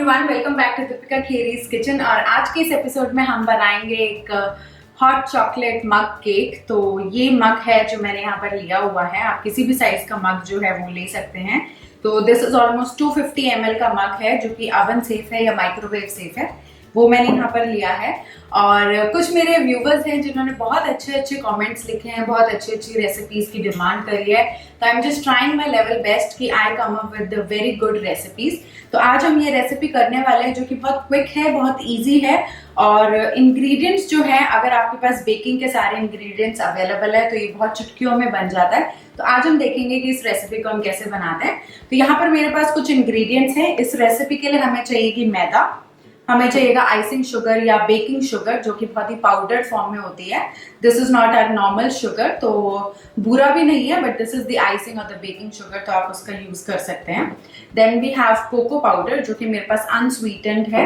Everyone, welcome back to Deepika Kheri's kitchen. और आज के इस एपिसोड में हम बनाएंगे एक हॉट चॉकलेट मग केक। तो ये मग है जो मैंने यहाँ पर लिया हुआ है। आप किसी भी साइज का मग जो है वो ले सकते हैं। तो दिस इज ऑलमोस्ट 250 ml का मग है जो कि ओवन सेफ है या माइक्रोवेव सेफ है, वो मैंने यहाँ पर लिया है। और कुछ मेरे व्यूवर्स हैं जिन्होंने बहुत अच्छे अच्छे कमेंट्स लिखे हैं, बहुत अच्छी अच्छी रेसिपीज की डिमांड करी है। तो I am just trying my level best कि I come up with very good recipes. तो आज हम ये रेसिपी करने वाले हैं जो कि बहुत क्विक है, बहुत इजी है। और इंग्रेडिएंट्स जो है, अगर आपके पास बेकिंग के सारे इंग्रेडिएंट्स अवेलेबल है तो ये बहुत चुटकियों में बन जाता है। तो आज हम देखेंगे कि इस रेसिपी को हम कैसे बनाते हैं। तो यहाँ पर मेरे पास कुछ इंग्रेडिएंट्स हैं। इस रेसिपी के लिए हमें चाहिएगी मैदा, हमें चाहिएगा आइसिंग शुगर या बेकिंग शुगर जो कि बहुत ही पाउडर्ड फॉर्म में होती है। This is not our normal sugar, तो बुरा भी नहीं है, but this is the icing और द बेकिंग शुगर, तो आप उसका यूज कर सकते हैं। Then we have cocoa powder जो कि मेरे पास अनस्वीटेंड है।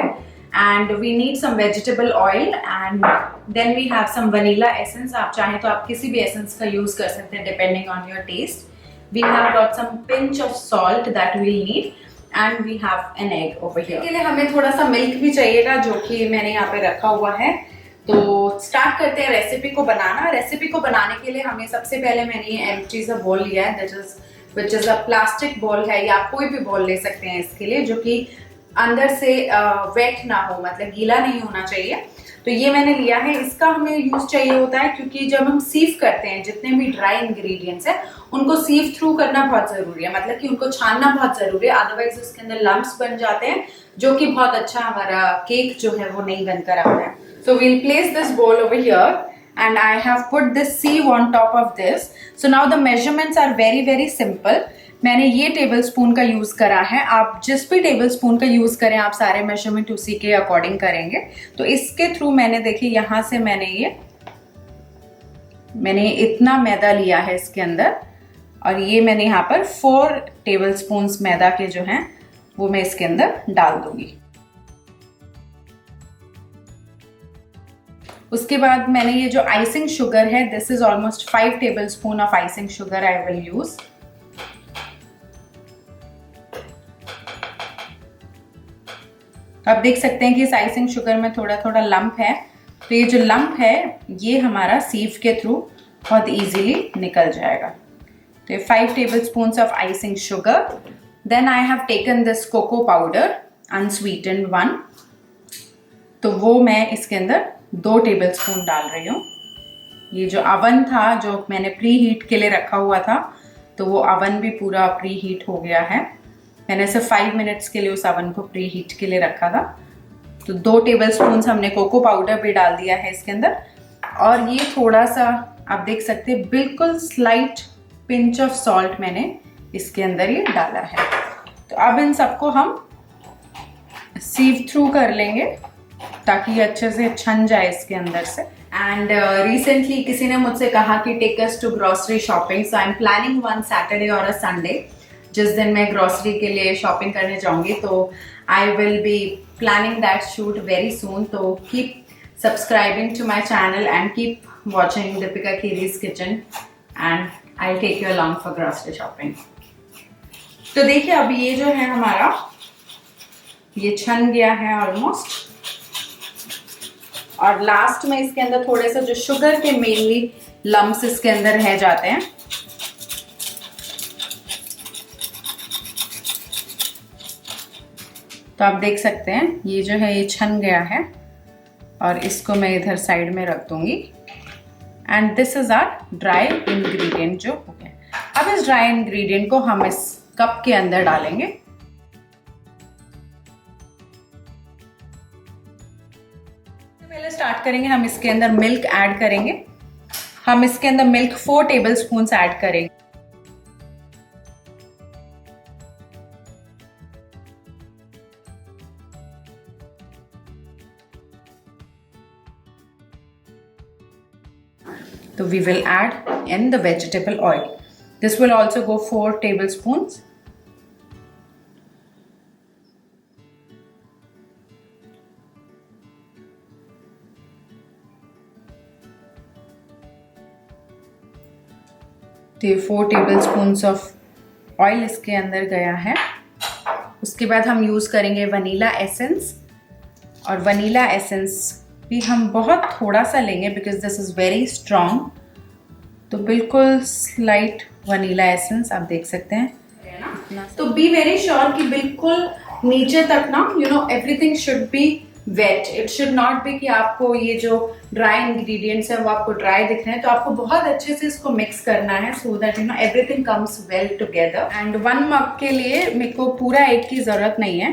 And we need some vegetable oil and then we have some vanilla essence. आप चाहें तो आप किसी भी एसेंस का यूज कर सकते हैं depending on your taste. We have got some pinch of salt that we need and we have an egg over here. इसके लिए हमें थोड़ा सा मिल्क भी चाहिएगा जो कि मैंने यहाँ पे रखा हुआ है। तो स्टार्ट करते हैं रेसिपी को बनाना। रेसिपी को बनाने के लिए हमें सबसे पहले मैंने ये एम्प्टी सा बॉल लिया है, which is a plastic ball है, या आप कोई भी बॉल ले सकते हैं इसके लिए, जो कि अंदर से वेट ना हो, मतलब गीला नहीं होना चाहिए। तो ये मैंने लिया है। इसका हमें यूज चाहिए होता है क्योंकि जब हम सीव करते हैं जितने भी ड्राई इंग्रेडिएंट्स हैं उनको सीव थ्रू करना बहुत जरूरी है, मतलब कि उनको छानना बहुत जरूरी है, अदरवाइज उसके अंदर लम्प्स बन जाते हैं जो कि बहुत अच्छा हमारा केक जो है वो नहीं बनकर आता है। सो वील प्लेस दिस बोल over here and I have put this sieve on top of this. So now the measurements are very simple. मैंने ये टेबल स्पून का यूज करा है। आप जिस भी टेबल स्पून का यूज करें आप सारे मेजरमेंट उसी के अकॉर्डिंग करेंगे। तो इसके थ्रू मैंने देखिए यहाँ से मैंने इतना मैदा लिया है इसके अंदर, और ये मैंने यहाँ पर 4 टेबल स्पून मैदा के जो हैं वो मैं इसके अंदर डाल दूंगी। उसके बाद मैंने ये जो आइसिंग शुगर है, this is almost 5 tablespoon of icing sugar I will use. आप देख सकते हैं कि इस आइसिंग शुगर में थोड़ा थोड़ा लंप है। तो ये जो लंप है ये हमारा सीव के थ्रू बहुत इजीली निकल जाएगा। तो ये 5 tablespoon of icing sugar. Then I have taken this cocoa powder unsweetened one. तो वो मैं इसके अंदर 2 टेबल स्पून डाल रही हूँ। ये जो अवन था जो मैंने प्री हीट के लिए रखा हुआ था, तो वो अवन भी पूरा प्री हीट हो गया है। मैंने सिर्फ 5 मिनट्स के लिए उस अवन को प्री हीट के लिए रखा था। तो 2 टेबल स्पून हमने कोको पाउडर भी डाल दिया है इसके अंदर। और ये थोड़ा सा आप देख सकते हैं बिल्कुल स्लाइट पिंच ऑफ सॉल्ट मैंने इसके अंदर ये डाला है। तो अब इन सबको हम सीव थ्रू कर लेंगे ताकि ये अच्छे से छन जाए इसके अंदर से। एंड रिसेंटली किसी ने मुझसे कहा कि take us to grocery shopping. So I am planning one Saturday और अ संडे जिस दिन मैं ग्रोसरी के लिए शॉपिंग करने जाऊंगी। तो I will be planning that shoot very soon. तो keep subscribing to my channel and keep watching Deepika Kheri's kitchen and I will take you along for grocery shopping. तो देखिए अभी ये जो है हमारा ये छन गया है ऑलमोस्ट। और लास्ट में इसके अंदर थोड़े से जो शुगर के मेनली लम्प्स इसके अंदर रह जाते हैं। तो आप देख सकते हैं ये जो है ये छन गया है और इसको मैं इधर साइड में रख दूंगी। And this is our dry ingredient जो हो गया। अब इस ड्राई इंग्रेडिएंट को हम इस कप के अंदर डालेंगे। पहले स्टार्ट करेंगे, हम इसके अंदर मिल्क ऐड करेंगे। हम इसके अंदर मिल्क 4 टेबल स्पून ऐड करेंगे। So we will add in the vegetable oil. This will also go 4 tablespoons. तो 4 tablespoons of oil इसके अंदर गया है। उसके बाद हम यूज़ करेंगे वनीला एसेंस, और वनीला एसेंस भी हम बहुत थोड़ा सा लेंगे because this is very strong. तो बिल्कुल स्लाइट वनीला एसेंस आप देख सकते हैं। तो बी वेरी श्योर कि बिल्कुल नीचे तक ना everything should be wet. It should not be कि आपको ये जो ड्राई इंग्रेडिएंट्स है वो आपको ड्राई दिख रहे हैं। तो आपको बहुत अच्छे से इसको मिक्स करना है so that everything comes well together. And 1 मग के लिए मेरे को पूरा एग की ज़रूरत नहीं है,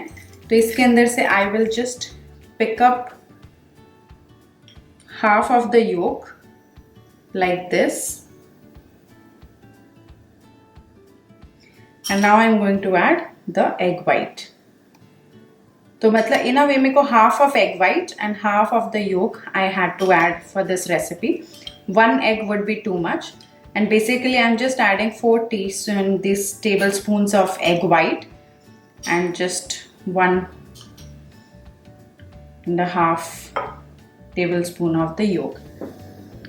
तो इसके अंदर से I will just pick up half of the yolk like this, and now I'm going to add the egg white. तो मतलब in a way मेरे को half of egg white and half of the yolk I had to add for this recipe. 1 egg would be too much, and basically I'm just adding 4 tablespoons of egg white and just 1.5 tablespoon of the yolk.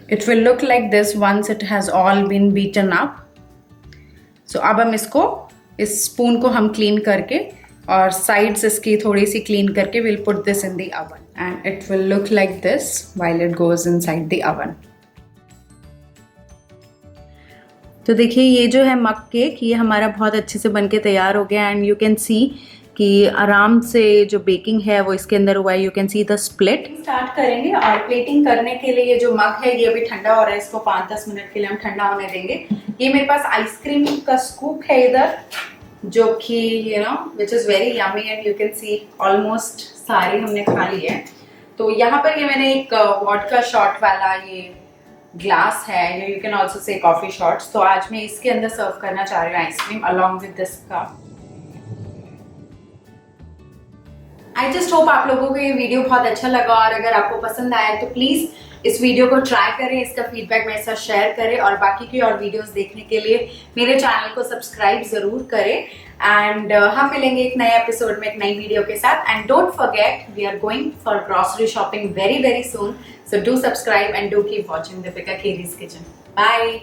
It will look like this once it has all been beaten up. So अब हम इसको इस spoon को हम clean करके और sides इसकी थोड़ी सी क्लीन करके we'll put this in the oven and it will look like this while it goes inside the oven. तो देखिए ये जो है मग केक ये हमारा बहुत अच्छे से बनके तैयार हो गया एंड यू कैन सी कि आराम से जो बेकिंग है वो इसके अंदर हुआ है। You can see the split. Start करेंगे और प्लेटिंग करने के लिए ये जो मग है ये अभी ठंडा हो रहा है, इसको 5-10 मिनट के लिए हम ठंडा होने देंगे। ये मेरे पास आइसक्रीम का स्कूप है इधर जो कि which is very yummy and you can see almost सारी हमने खा ली है। तो यहाँ पर ये मैंने एक वॉडका शॉट वाला ये ग्लास है, you can also say coffee shots. तो आज मैं इसके अंदर सर्व करना चाह रही हूँ ice cream along with this cup. I just hope आप लोगों को ये वीडियो बहुत अच्छा लगा और अगर आपको पसंद आया तो प्लीज़ इस वीडियो को ट्राई करें, इसका फीडबैक मेरे साथ शेयर करें और बाकी की और वीडियोस देखने के लिए मेरे चैनल को सब्सक्राइब ज़रूर करें। एंड हम मिलेंगे एक नए एपिसोड में एक नई वीडियो के साथ। And don't forget we are going for grocery shopping very very soon, so do subscribe and do keep watching Deepika Kheri's kitchen. Bye.